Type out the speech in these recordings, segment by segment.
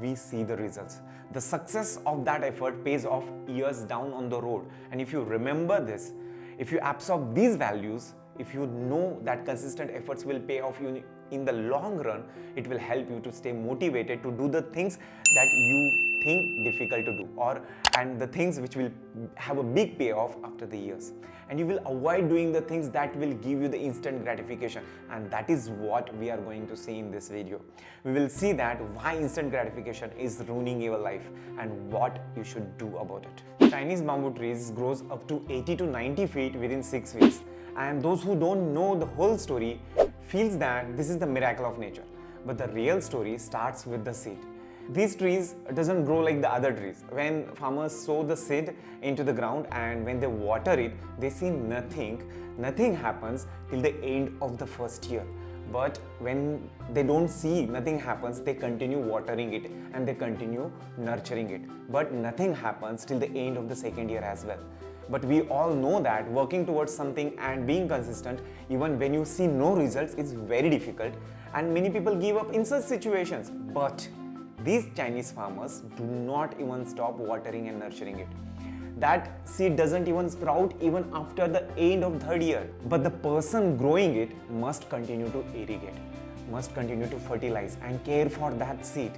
we see the results. The success of that effort pays off years down on the road. And if you remember this, if you absorb these values, if you know that consistent efforts will pay off you in the long run, it will help you to stay motivated to do the things that you think difficult to do, and the things which will have a big payoff after the years. And you will avoid doing the things that will give you the instant gratification, and that is what we are going to see in this video. We will see that why instant gratification is ruining your life and what you should do about it. Chinese bamboo trees grows up to 80 to 90 feet within 6 weeks, and those who don't know the whole story feels that this is the miracle of nature. But the real story starts with the seed. These trees doesn't grow like the other trees. When farmers sow the seed into the ground and when they water it, they see nothing. Nothing happens till the end of the first year. But when they don't see nothing happens, they continue watering it and they continue nurturing it. But nothing happens till the end of the second year as well. But we all know that working towards something and being consistent, even when you see no results, is very difficult. And many people give up in such situations. But these Chinese farmers do not even stop watering and nurturing it. That seed doesn't even sprout even after the end of third year. But the person growing it must continue to irrigate, must continue to fertilize and care for that seed.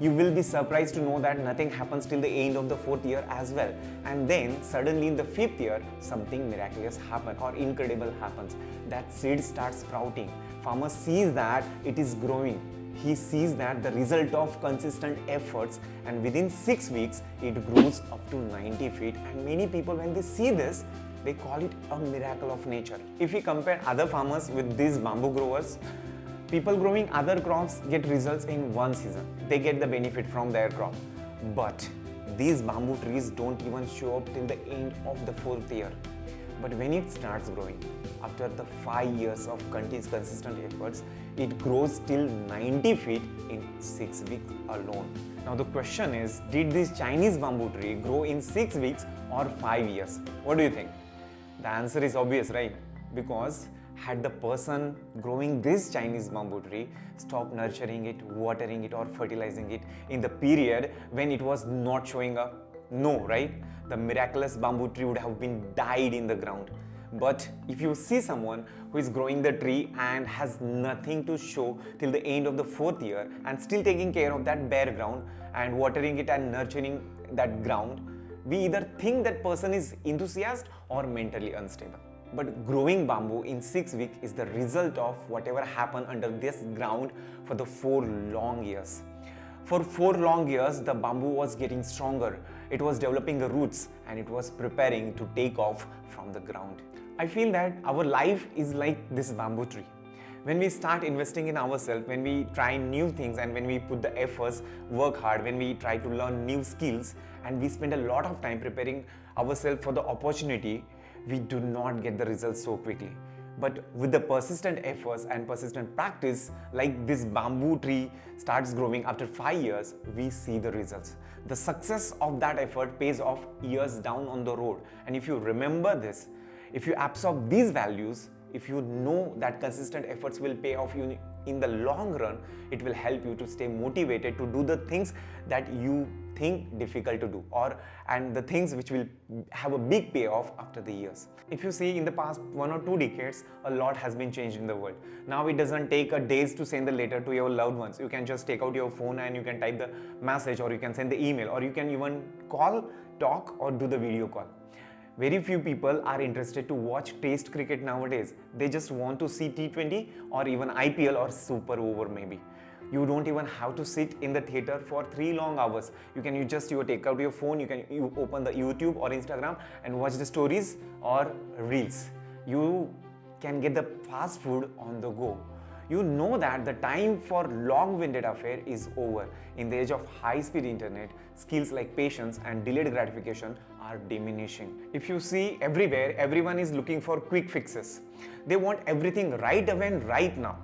You will be surprised to know that nothing happens till the end of the fourth year as well. And then suddenly in the fifth year, something miraculous happens or incredible happens. That seed starts sprouting. Farmer sees that it is growing. He sees that the result of consistent efforts, and within 6 weeks, it grows up to 90 feet. And many people, when they see this, they call it a miracle of nature. If we compare other farmers with these bamboo growers, people growing other crops get results in one season. They get the benefit from their crop. But these bamboo trees don't even show up till the end of the fourth year. But when it starts growing, after the 5 years of consistent efforts, it grows till 90 feet in 6 weeks alone. Now the question is, did this Chinese bamboo tree grow in 6 weeks or 5 years? What do you think? The answer is obvious, right? Because had the person growing this Chinese bamboo tree stopped nurturing it, watering it or fertilizing it in the period when it was not showing up? No, right? The miraculous bamboo tree would have been died in the ground. But if you see someone who is growing the tree and has nothing to show till the end of the fourth year and still taking care of that bare ground and watering it and nurturing that ground, we either think that person is enthusiast or mentally unstable. But growing bamboo in 6 weeks is the result of whatever happened under this ground for the 4 long years. For 4 long years, the bamboo was getting stronger. It was developing the roots and it was preparing to take off from the ground. I feel that our life is like this bamboo tree. When we start investing in ourselves, when we try new things and when we put the efforts, work hard, when we try to learn new skills and we spend a lot of time preparing ourselves for the opportunity, we do not get the results so quickly. But with the persistent efforts and persistent practice, like this bamboo tree starts growing after 5 years, we see the results. The success of that effort pays off years down on the road. And if you remember this, if you absorb these values, if you know that consistent efforts will pay off you in the long run, it will help you to stay motivated to do the things that you think difficult to do, and the things which will have a big payoff after the years. If you see, in the past 1 or 2 decades, a lot has been changed in the world. Now it doesn't take a days to send the letter to your loved ones. You can just take out your phone and you can type the message, or you can send the email, or you can even call, talk, or do the video call. Very few people are interested to watch test cricket nowadays. They just want to see T20 or even IPL or Super Over maybe. You don't even have to sit in the theater for 3 long hours. You take out your phone, you open the YouTube or Instagram and watch the stories or reels. You can get the fast food on the go. You know that the time for long-winded affair is over. In the age of high-speed internet, skills like patience and delayed gratification are diminishing. If you see everywhere, everyone is looking for quick fixes. They want everything right away and right now.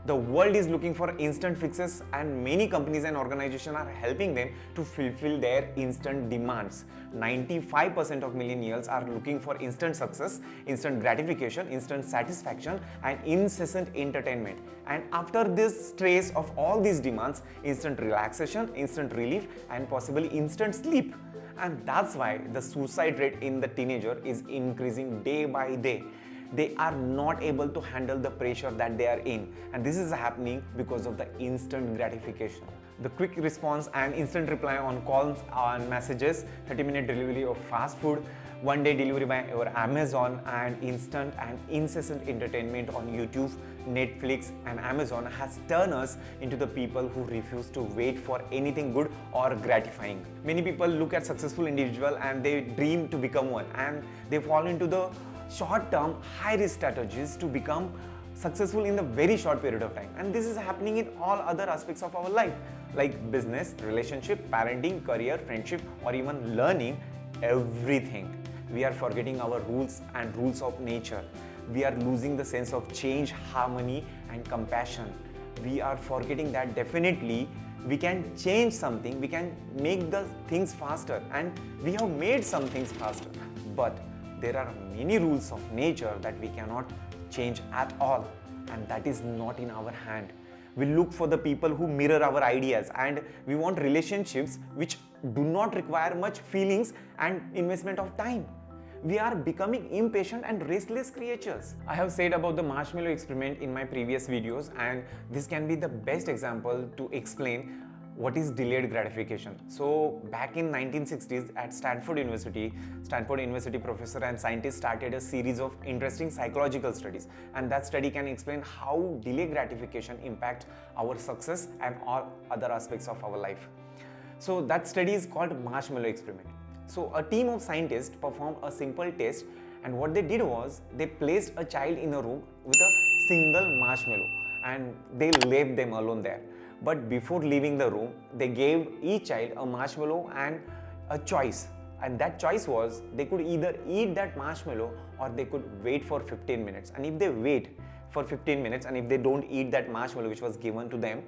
The world is looking for instant fixes, and many companies and organizations are helping them to fulfill their instant demands. 95% of millennials are looking for instant success, instant gratification, instant satisfaction, and incessant entertainment. And after this trace of all these demands, instant relaxation, instant relief, and possibly instant sleep. And that's why the suicide rate in the teenager is increasing day by day. They are not able to handle the pressure that they are in, and this is happening because of the instant gratification. The quick response and instant reply on calls and messages, 30-minute delivery of fast food, one-day delivery by your Amazon, and instant and incessant entertainment on YouTube, Netflix, and Amazon has turned us into the people who refuse to wait for anything good or gratifying. Many people look at successful individual and they dream to become one, and they fall into the short-term, high-risk strategies to become successful in a very short period of time. And this is happening in all other aspects of our life, like business, relationship, parenting, career, friendship, or even learning, everything. We are forgetting our rules and rules of nature. We are losing the sense of change, harmony, and compassion. We are forgetting that definitely we can change something, we can make the things faster, and we have made some things faster. But there are many rules of nature that we cannot change at all, and that is not in our hand. We look for the people who mirror our ideas, and we want relationships which do not require much feelings and investment of time. We are becoming impatient and restless creatures. I have said about the marshmallow experiment in my previous videos, and this can be the best example to explain what is delayed gratification. So back in 1960s at Stanford University professor and scientist started a series of interesting psychological studies, and that study can explain how delayed gratification impacts our success and all other aspects of our life. So that study is called marshmallow experiment. So a team of scientists performed a simple test, and what they did was they placed a child in a room with a single marshmallow and they left them alone there. But before leaving the room, they gave each child a marshmallow and a choice. And that choice was they could either eat that marshmallow or they could wait for 15 minutes. And if they wait for 15 minutes and if they don't eat that marshmallow which was given to them,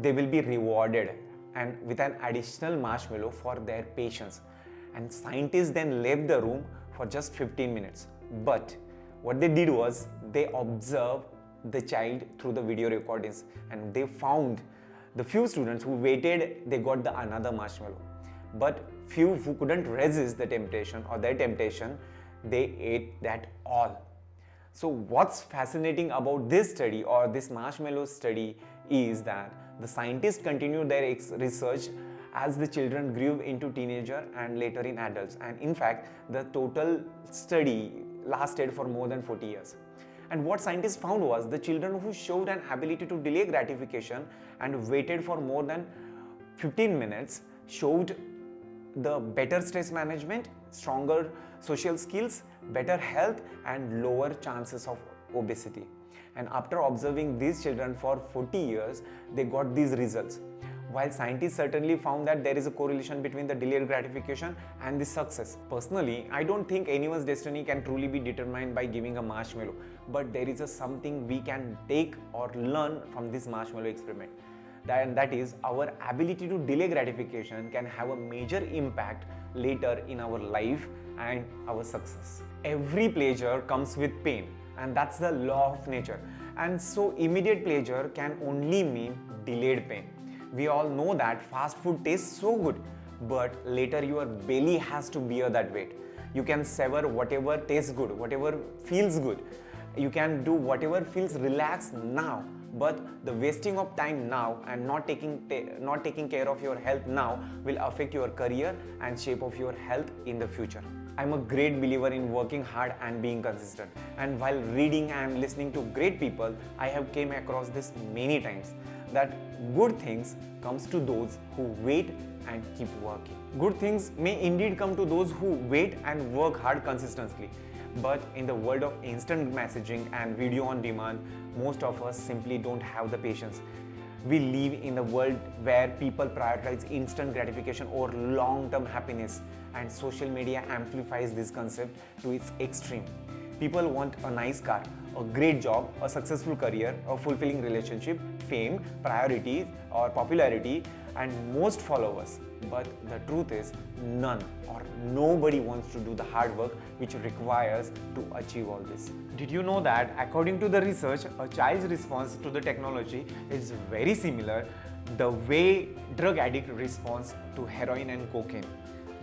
they will be rewarded and with an additional marshmallow for their patience. And scientists then left the room for just 15 minutes. But what they did was they observed the child through the video recordings, and they found the few students who waited, they got the another marshmallow, but few who couldn't resist the temptation or their temptation, they ate that all. So what's fascinating about this study or this marshmallow study is that the scientists continued their research as the children grew into teenager and later in adults, and in fact the total study lasted for more than 40 years. And what scientists found was the children who showed an ability to delay gratification and waited for more than 15 minutes showed the better stress management, stronger social skills, better health, and lower chances of obesity. And after observing these children for 40 years, they got these results. While scientists certainly found that there is a correlation between the delayed gratification and the success. Personally, I don't think anyone's destiny can truly be determined by giving a marshmallow, but there is something we can take or learn from this marshmallow experiment. That is, our ability to delay gratification can have a major impact later in our life and our success. Every pleasure comes with pain, and that's the law of nature. And so immediate pleasure can only mean delayed pain. We all know that fast food tastes so good, but later your belly has to bear that weight. You can savor whatever tastes good, whatever feels good. You can do whatever feels relaxed now, but the wasting of time now and not taking care of your health now will affect your career and shape of your health in the future. I'm a great believer in working hard and being consistent. And while reading and listening to great people, I have came across this many times, that good things comes to those who wait and keep working. Good things may indeed come to those who wait and work hard consistently. But in the world of instant messaging and video on demand, most of us simply don't have the patience. We live in a world where people prioritize instant gratification over long-term happiness, and social media amplifies this concept to its extreme. People want a nice car, a great job, a successful career, a fulfilling relationship, fame, priorities or popularity, and most followers. But the truth is, none or nobody wants to do the hard work which requires to achieve all this. Did you know that according to the research, a child's response to the technology is very similar the way drug addict responds to heroin and cocaine?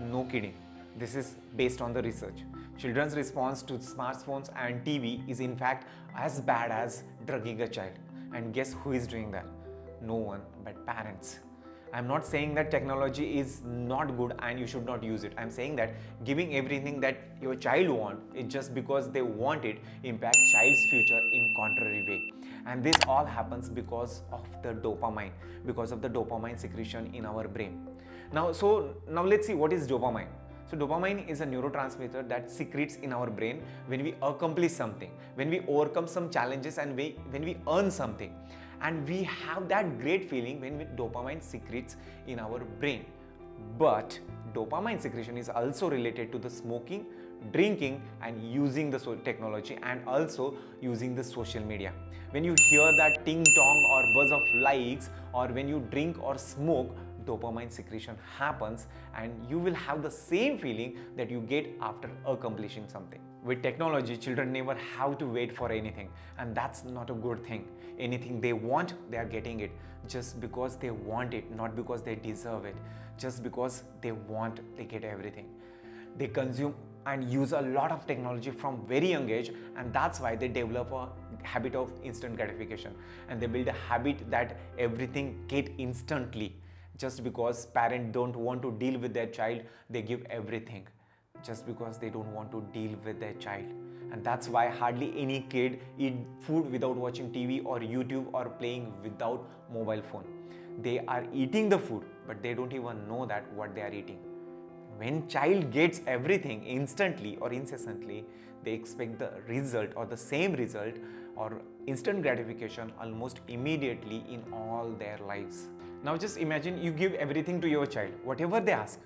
No kidding. This is based on the research. Children's response to smartphones and TV is in fact as bad as drugging a child. And guess who is doing that? No one but parents. I'm not saying that technology is not good and you should not use it. I'm saying that giving everything that your child wants is just because they want it impacts child's future in contrary way. And this all happens because of the dopamine, because of the dopamine secretion in our brain. Now let's see what is dopamine. So dopamine is a neurotransmitter that secretes in our brain when we accomplish something, when we overcome some challenges and when we earn something. And we have that great feeling when dopamine secretes in our brain. But dopamine secretion is also related to the smoking, drinking and using the technology and also using the social media. When you hear that ting tong or buzz of likes, or when you drink or smoke, dopamine secretion happens and you will have the same feeling that you get after accomplishing something. With technology, children never have to wait for anything, and that's not a good thing. Anything they want, they are getting it just because they want it, not because they deserve it. Just because they want, they get everything. They consume and use a lot of technology from very young age, and that's why they develop a habit of instant gratification, and they build a habit that everything get instantly. Just because parents don't want to deal with their child, they give everything just because they don't want to deal with their child. And that's why hardly any kid eat food without watching TV or YouTube or playing without mobile phone. They are eating the food, but they don't even know that what they are eating. When child gets everything instantly or incessantly, they expect the result or the same result or instant gratification almost immediately in all their lives. Now just imagine you give everything to your child, whatever they ask,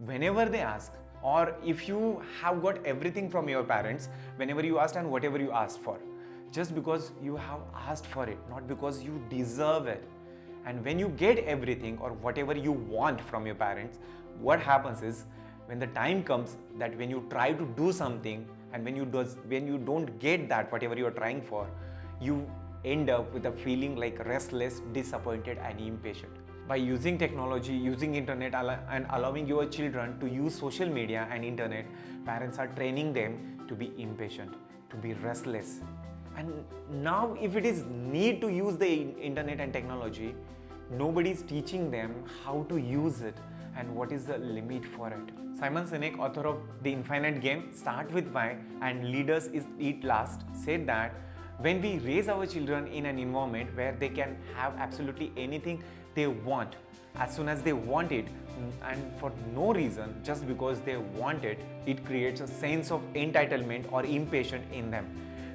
whenever they ask, or if you have got everything from your parents, whenever you asked and whatever you asked for, just because you have asked for it, not because you deserve it. And when you get everything or whatever you want from your parents, what happens is when the time comes that when you try to do something and when you don't get that whatever you are trying for, you end up with a feeling like restless, disappointed and impatient. By using technology, using internet and allowing your children to use social media and internet, parents are training them to be impatient, to be restless. And now if it is need to use the internet and technology, nobody is teaching them how to use it and what is the limit for it. Simon Sinek, author of The Infinite Game, Start With Why and Leaders Eat Last, said that when we raise our children in an environment where they can have absolutely anything they want, as soon as they want it, and for no reason, just because they want it, it creates a sense of entitlement or impatience in them,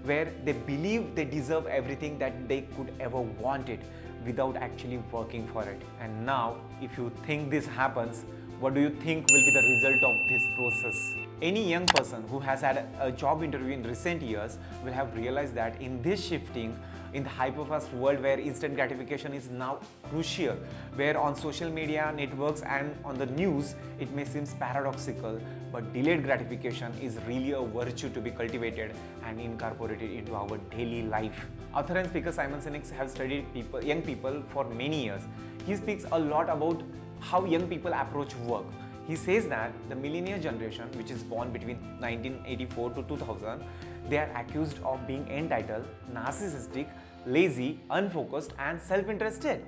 where they believe they deserve everything that they could ever want it without actually working for it. And now, if you think this happens, what do you think will be the result of this process? Any young person who has had a job interview in recent years will have realized that in this shifting, in the hyper-fast world where instant gratification is now crucial, where on social media networks and on the news, it may seem paradoxical, but delayed gratification is really a virtue to be cultivated and incorporated into our daily life. Author and speaker Simon Sinek has studied young people for many years. He speaks a lot about how young people approach work. He says that the millennial generation, which is born between 1984 to 2000, they are accused of being entitled, narcissistic, lazy, unfocused and self-interested.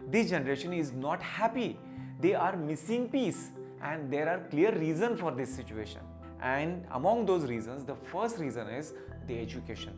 This generation is not happy. They are missing peace, and there are clear reasons for this situation. And among those reasons, the first reason is the education.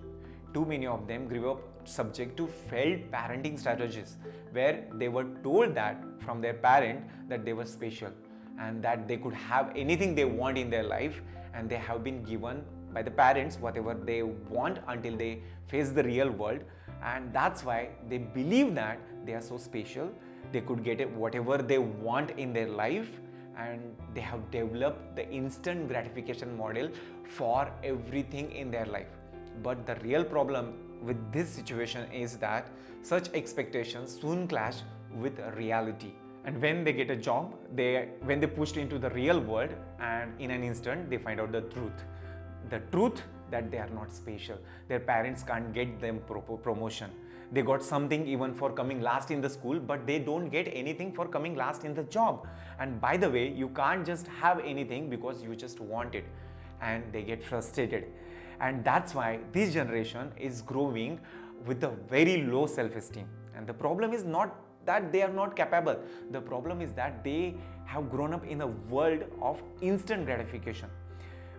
Too many of them grew up subject to failed parenting strategies, where they were told that from their parent that they were special and that they could have anything they want in their life, and they have been given by the parents whatever they want until they face the real world, and that's why they believe that they are so special, they could get whatever they want in their life, and they have developed the instant gratification model for everything in their life. But the real problem with this situation is that such expectations soon clash with reality. And when they get a job, when they pushed into the real world, and in an instant they find out the truth. The truth that they are not special. Their parents can't get them promotion. They got something even for coming last in the school, but they don't get anything for coming last in the job. And by the way, you can't just have anything because you just want it, and they get frustrated. And that's why this generation is growing with a very low self-esteem. And the problem is not that they are not capable. The problem is that they have grown up in a world of instant gratification.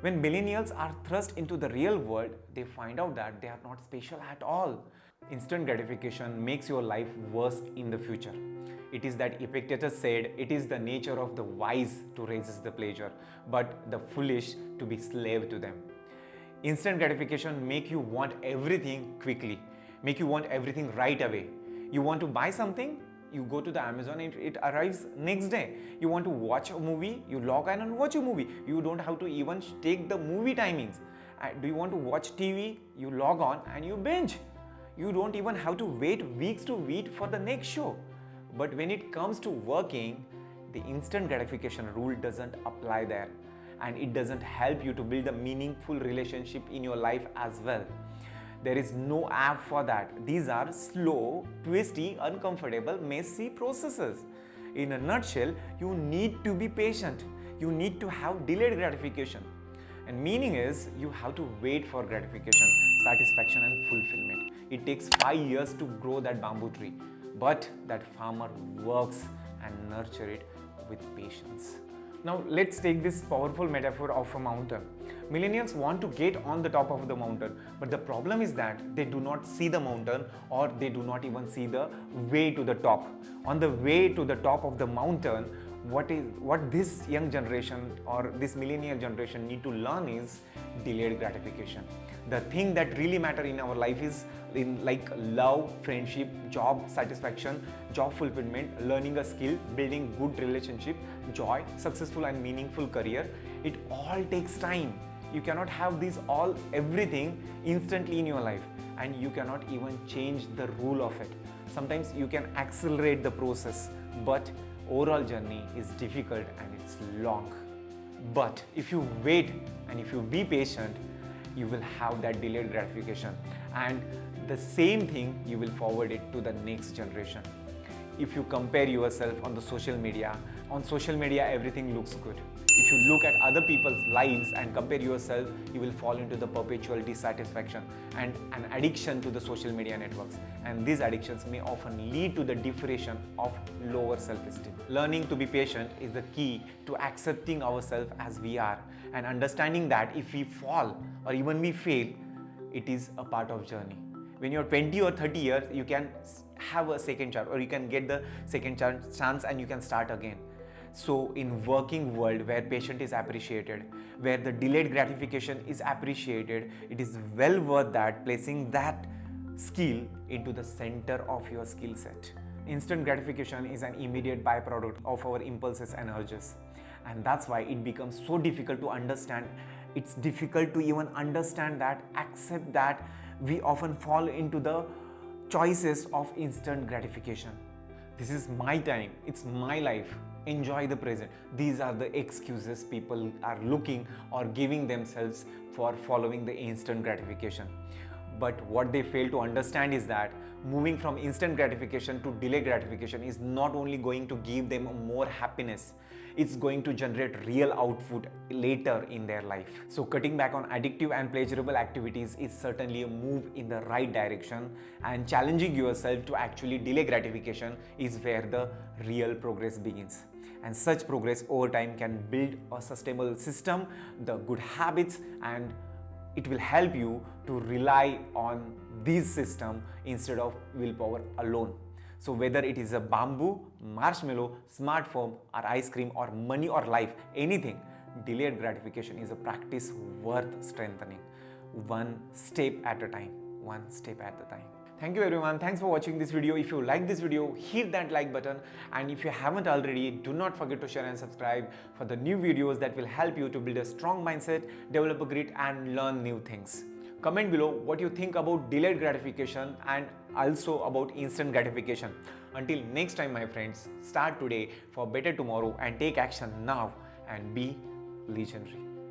When millennials are thrust into the real world, they find out that they are not special at all. Instant gratification makes your life worse in the future. It is that Epictetus said, it is the nature of the wise to resist the pleasure, but the foolish to be slave to them. Instant gratification make you want everything quickly, make you want everything right away. You want to buy something, you go to the Amazon, it arrives next day. You want to watch a movie, you log in and watch a movie. You don't have to even take the movie timings. Do you want to watch TV? You log on and you binge. You don't even have to wait weeks to wait for the next show. But when it comes to working, the instant gratification rule doesn't apply there, and it doesn't help you to build a meaningful relationship in your life as well. There is no app for that. These are slow, twisty, uncomfortable, messy processes. In a nutshell, you need to be patient. You need to have delayed gratification. And meaning is, you have to wait for gratification, satisfaction and fulfillment. It takes 5 years to grow that bamboo tree, but that farmer works and nurture it with patience. Now let's take this powerful metaphor of a mountain. Millennials want to get on the top of the mountain, but the problem is that they do not see the mountain, or they do not even see the way to the top. On the way to the top of the mountain, what this young generation or this millennial generation need to learn is delayed gratification. The thing that really matter in our life is in like love, friendship, job satisfaction, job fulfillment, learning a skill, building good relationship, joy, successful and meaningful career. It all takes time. You cannot have everything instantly in your life, and you cannot even change the rule of it. Sometimes you can accelerate the process, but overall journey is difficult and it's long. But if you wait and if you be patient, you will have that delayed gratification, and the same thing you will forward it to the next generation. If you compare yourself on the social media, everything looks good. If you look at other people's lives and compare yourself, you will fall into the perpetual dissatisfaction and an addiction to the social media networks. And these addictions may often lead to the deterioration of lower self-esteem. Learning to be patient is the key to accepting ourselves as we are, and understanding that if we fall or even we fail, it is a part of journey. When you're 20 or 30 years, you can have a second chance, or you can get the second chance and you can start again. So in working world where patience is appreciated, where the delayed gratification is appreciated, it is well worth that placing that skill into the center of your skill set. Instant gratification is an immediate byproduct of our impulses and urges, and that's why it becomes so difficult to understand. It's difficult to even understand that, accept that we often fall into the choices of instant gratification. This is my time, it's my life. Enjoy the present. These are the excuses people are looking or giving themselves for following the instant gratification. But what they fail to understand is that moving from instant gratification to delayed gratification is not only going to give them more happiness, it's going to generate real output later in their life. So cutting back on addictive and pleasurable activities is certainly a move in the right direction, and challenging yourself to actually delay gratification is where the real progress begins. And such progress over time can build a sustainable system, the good habits, and it will help you to rely on this system instead of willpower alone. So whether it is a bamboo, marshmallow, smartphone or ice cream or money or life, anything, delayed gratification is a practice worth strengthening. One step at a time, one step at a time. Thank you everyone. Thanks for watching this video. If you like this video, hit that like button, and if you haven't already, do not forget to share and subscribe for the new videos that will help you to build a strong mindset, develop a grit and learn new things. Comment below what you think about delayed gratification and also about instant gratification. Until next time, my friends, start today for better tomorrow and take action now and be legendary.